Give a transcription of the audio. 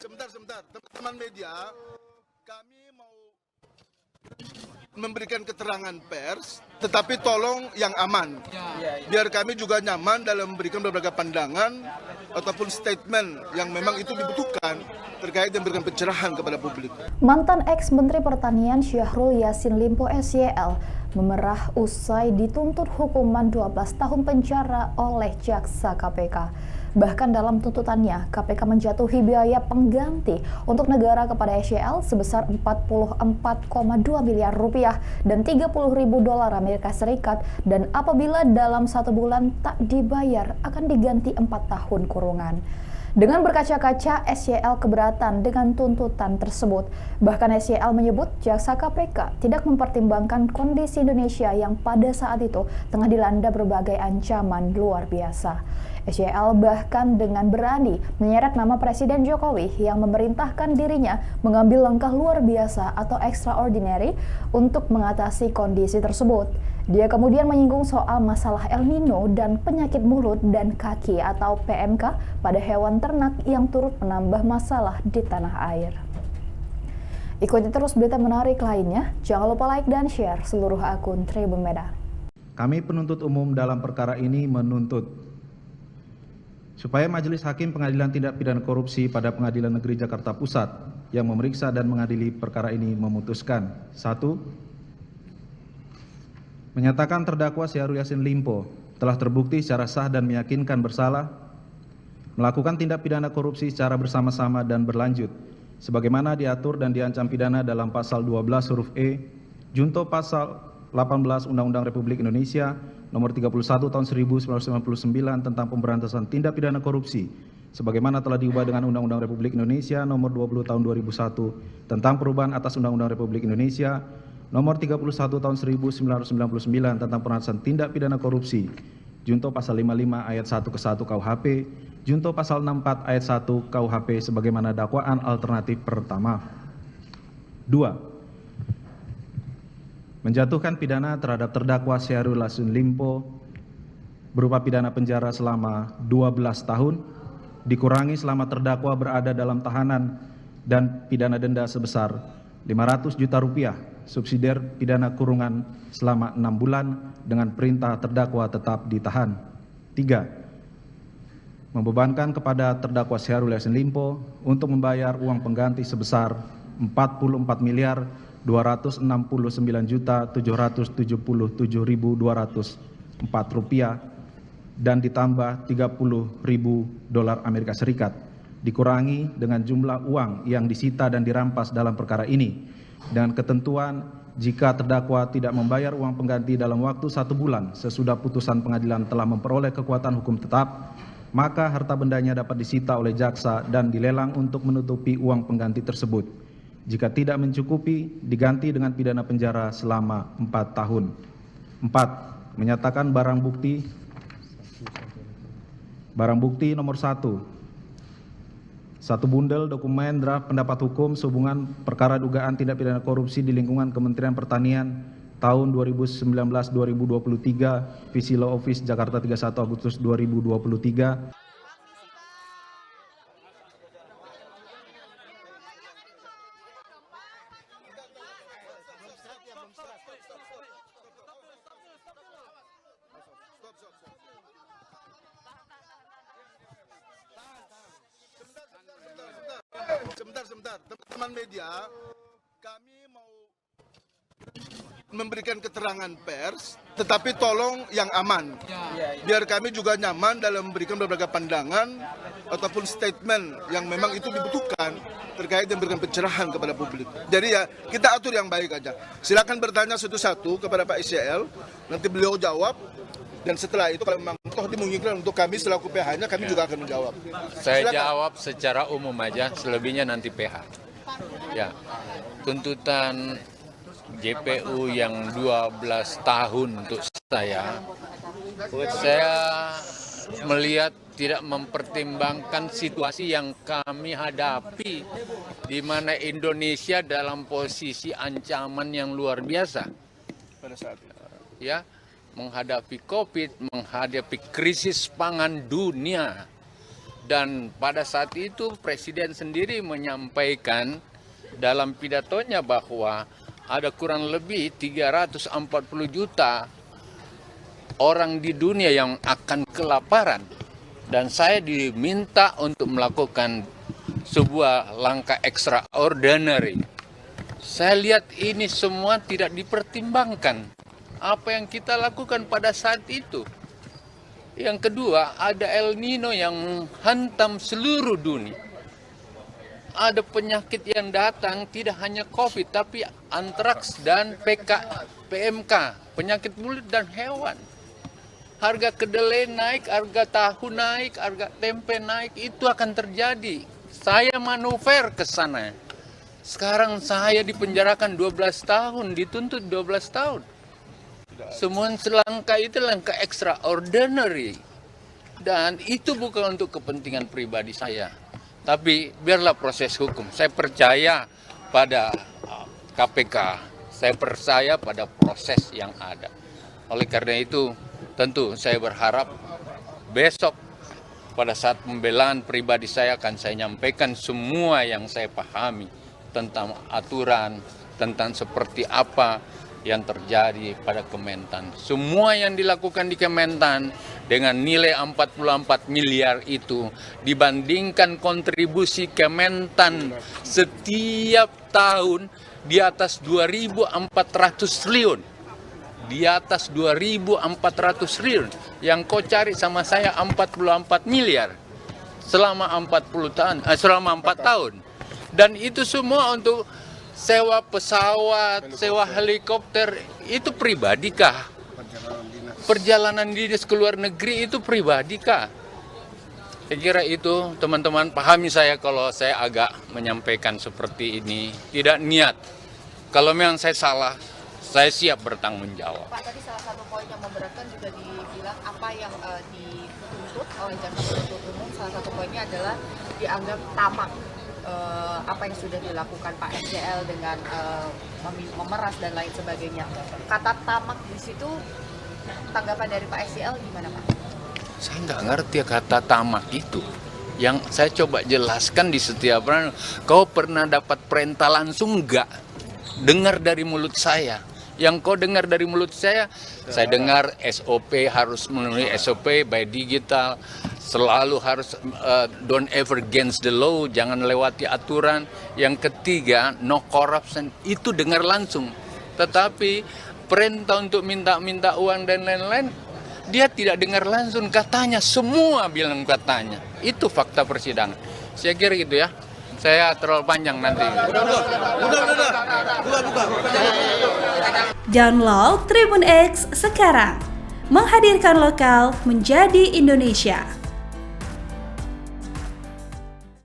Sebentar, teman-teman media, kami mau memberikan keterangan pers, tetapi tolong yang aman. Biar kami juga nyaman dalam memberikan beberapa pandangan ataupun statement yang memang itu dibutuhkan terkait dan memberikan pencerahan kepada publik. Mantan ex-Menteri Pertanian Syahrul Yassin Limpo SYL memerah usai dituntut hukuman 12 tahun penjara oleh jaksa KPK. Bahkan dalam tuntutannya, KPK menjatuhi biaya pengganti untuk negara kepada SYL sebesar 44,2 miliar rupiah dan 30.000 dolar Amerika Serikat, dan apabila dalam 1 bulan tak dibayar akan diganti 4 tahun kurungan. Dengan berkaca-kaca, SYL keberatan dengan tuntutan tersebut. Bahkan SYL menyebut jaksa KPK tidak mempertimbangkan kondisi Indonesia yang pada saat itu tengah dilanda berbagai ancaman luar biasa. SYL bahkan dengan berani menyeret nama Presiden Jokowi yang memerintahkan dirinya mengambil langkah luar biasa atau extraordinary untuk mengatasi kondisi tersebut. Dia kemudian menyinggung soal masalah El Nino dan penyakit mulut dan kaki atau PMK pada hewan ternak yang turut menambah masalah di tanah air. Ikuti terus berita menarik lainnya, jangan lupa like dan share seluruh akun Tribun Medan. Kami penuntut umum dalam perkara ini menuntut supaya Majelis Hakim Pengadilan Tindak Pidana Korupsi pada Pengadilan Negeri Jakarta Pusat yang memeriksa dan mengadili perkara ini memutuskan: 1. Menyatakan terdakwa Syahrul Yassin Limpo telah terbukti secara sah dan meyakinkan bersalah melakukan tindak pidana korupsi secara bersama-sama dan berlanjut sebagaimana diatur dan diancam pidana dalam pasal 12 huruf E junto pasal 18 Undang-Undang Republik Indonesia Nomor 31 Tahun 1999 tentang pemberantasan tindak pidana korupsi sebagaimana telah diubah dengan Undang-Undang Republik Indonesia Nomor 20 Tahun 2001 tentang perubahan atas Undang-Undang Republik Indonesia Nomor 31 Tahun 1999 tentang pemberantasan tindak pidana korupsi junto pasal 55 ayat 1 ke 1 KUHP junto pasal 64 ayat 1 KUHP sebagaimana dakwaan alternatif pertama. 2. Menjatuhkan pidana terhadap terdakwa Syahrul Yassin Limpo berupa pidana penjara selama 12 tahun dikurangi selama terdakwa berada dalam tahanan dan pidana denda sebesar 500 juta rupiah subsidiar pidana kurungan selama 6 bulan dengan perintah terdakwa tetap ditahan. 3. Membebankan kepada terdakwa Syahrul Yassin Limpo untuk membayar uang pengganti sebesar 44.769.777.204 rupiah dan ditambah 30.000 dolar Amerika Serikat dikurangi dengan jumlah uang yang disita dan dirampas dalam perkara ini dengan ketentuan jika terdakwa tidak membayar uang pengganti dalam waktu 1 bulan sesudah putusan pengadilan telah memperoleh kekuatan hukum tetap, maka harta bendanya dapat disita oleh jaksa dan dilelang untuk menutupi uang pengganti tersebut. Jika tidak mencukupi, diganti dengan pidana penjara selama 4 tahun. 4. Menyatakan barang bukti nomor 1. 1 bundel dokumen draft pendapat hukum sehubungan perkara dugaan tindak pidana korupsi di lingkungan Kementerian Pertanian tahun 2019-2023, Visi Law Office Jakarta 31 Agustus 2023. Sebentar, teman-teman media, kami mau memberikan keterangan pers, tetapi tolong yang aman. Biar kami juga nyaman dalam memberikan beberapa pandangan ataupun statement yang memang itu dibutuhkan terkait dan memberikan pencerahan kepada publik. Jadi ya kita atur yang baik aja. Silakan bertanya satu-satu kepada Pak SYL, nanti beliau jawab. Dan setelah itu kalau memang toh dimungkinkan untuk kami selaku PH-nya, kami juga akan menjawab. Saya jawab secara umum aja, selebihnya nanti PH. Ya, tuntutan JPU yang 12 tahun untuk saya melihat tidak mempertimbangkan situasi yang kami hadapi, di mana Indonesia dalam posisi ancaman yang luar biasa. Pada saat itu. Ya, menghadapi COVID, menghadapi krisis pangan dunia, Dan pada saat itu Presiden sendiri menyampaikan dalam pidatonya bahwa ada kurang lebih 340 juta orang di dunia yang akan kelaparan. Dan saya diminta untuk melakukan sebuah langkah extraordinary. Saya lihat ini semua tidak dipertimbangkan. Apa yang kita lakukan pada saat itu. Yang kedua, ada El Nino yang menghantam seluruh dunia. Ada penyakit yang datang, tidak hanya COVID, tapi antraks dan PMK, penyakit mulut dan hewan. Harga kedelai naik, harga tahu naik, harga tempe naik, itu akan terjadi. Saya manuver ke sana. Sekarang saya dipenjarakan 12 tahun, dituntut 12 tahun. Semua langkah itu langkah extraordinary. Dan itu bukan untuk kepentingan pribadi saya. Tapi biarlah proses hukum. Saya percaya pada KPK. Saya percaya pada proses yang ada. Oleh karena itu, tentu saya berharap besok pada saat pembelaan pribadi saya akan saya nyampaikan semua yang saya pahami tentang aturan, tentang seperti apa yang terjadi pada Kementan. Semua yang dilakukan di Kementan dengan nilai 44 miliar itu dibandingkan kontribusi Kementan setiap tahun di atas 2.400 triliun. Di atas 2.400 triliun. Yang kau cari sama saya 44 miliar selama 4 tahun. Dan itu semua untuk sewa pesawat, sewa helikopter, itu pribadikah? Perjalanan dinas ke luar negeri itu pribadikah? Saya kira itu teman-teman pahami saya kalau saya agak menyampaikan seperti ini. Tidak niat. Kalau memang saya salah, saya siap bertanggung jawab. Pak, tadi salah satu poin yang memberatkan juga dibilang apa yang dituntut oleh jaksa penuntut umum, salah satu poinnya adalah dianggap tamak. Apa yang sudah dilakukan Pak SJL dengan memeras dan lain sebagainya. Kata tamak di situ, tanggapan dari Pak SJL gimana Pak? Saya nggak ngerti kata tamak itu. Yang saya coba jelaskan di setiap orang, kau pernah dapat perintah langsung nggak? Dengar dari mulut saya. Yang kau dengar dari mulut saya dengar SOP harus memenuhi SOP by digital. Selalu harus don't ever against the law, jangan lewati aturan. Yang ketiga, no corruption, itu dengar langsung. Tetapi perintah untuk minta uang dan lain-lain, dia tidak dengar langsung, katanya, semua bilang katanya. Itu fakta persidangan. Saya kira gitu ya. Saya terlalu panjang nanti. Download Tribun X sekarang. Menghadirkan lokal menjadi Indonesia.